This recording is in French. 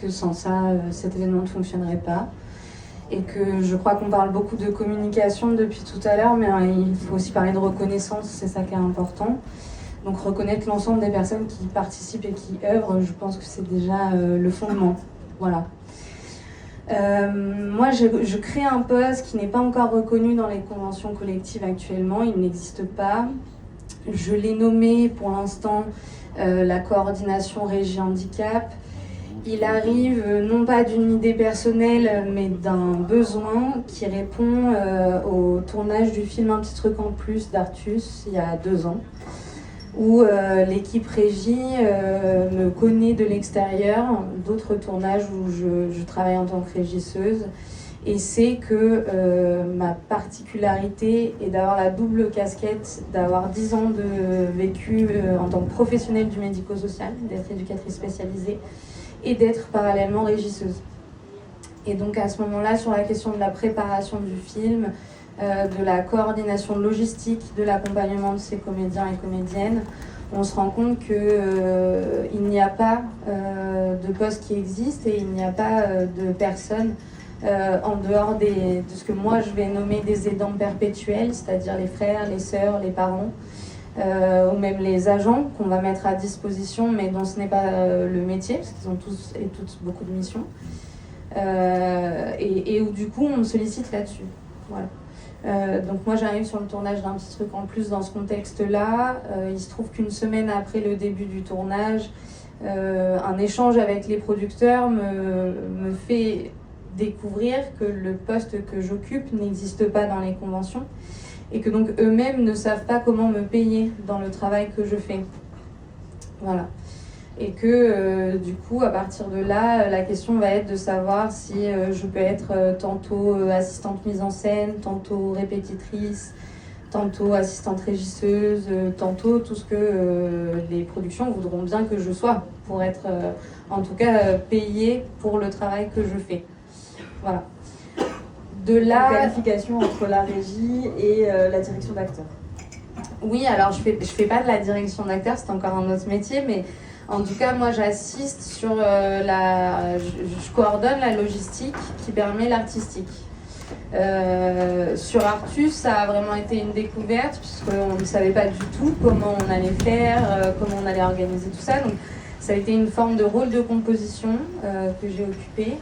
que sans ça, cet événement ne fonctionnerait pas. Et que je crois qu'on parle beaucoup de communication depuis tout à l'heure, mais il faut aussi parler de reconnaissance, c'est ça qui est important. Donc reconnaître l'ensemble des personnes qui participent et qui œuvrent, je pense que c'est déjà le fondement. Voilà. Moi, je crée un poste qui n'est pas encore reconnu dans les conventions collectives actuellement, il n'existe pas. Je l'ai nommé pour l'instant la coordination régie handicap. Il arrive non pas d'une idée personnelle, mais d'un besoin qui répond au tournage du film Un petit truc en plus d'Artus, il y a 2 ans, où l'équipe régie me connaît de l'extérieur, d'autres tournages où je travaille en tant que régisseuse, et c'est que ma particularité est d'avoir la double casquette, d'avoir 10 ans de vécu en tant que professionnelle du médico-social, d'être éducatrice spécialisée, et d'être parallèlement régisseuse. Et donc à ce moment-là, sur la question de la préparation du film, de la coordination logistique, de l'accompagnement de ces comédiens et comédiennes, on se rend compte qu'il n'y a pas de poste qui existe et il n'y a pas de personnes en dehors de ce que moi je vais nommer des aidants perpétuels, c'est-à-dire les frères, les sœurs, les parents, ou même les agents qu'on va mettre à disposition, mais dont ce n'est pas le métier, parce qu'ils ont tous et toutes beaucoup de missions, et où du coup on me sollicite là-dessus. Voilà. Donc moi j'arrive sur le tournage d'un petit truc en plus dans ce contexte-là. Il se trouve qu'une semaine après le début du tournage, un échange avec les producteurs me fait découvrir que le poste que j'occupe n'existe pas dans les conventions, et que donc eux-mêmes ne savent pas comment me payer dans le travail que je fais. Voilà. Et que du coup, à partir de là, la question va être de savoir si je peux être tantôt assistante mise en scène, tantôt répétitrice, tantôt assistante régisseuse, tantôt tout ce que les productions voudront bien que je sois, pour être en tout cas payée pour le travail que je fais. Voilà. De là, la qualification entre la régie et la direction d'acteur. Oui, alors je fais pas de la direction d'acteur, c'est encore un autre métier, mais en tout cas moi j'assiste sur je coordonne la logistique qui permet l'artistique. Sur Artus, ça a vraiment été une découverte puisqu'on ne savait pas du tout comment on allait faire, comment on allait organiser tout ça. Donc ça a été une forme de rôle de composition que j'ai occupé.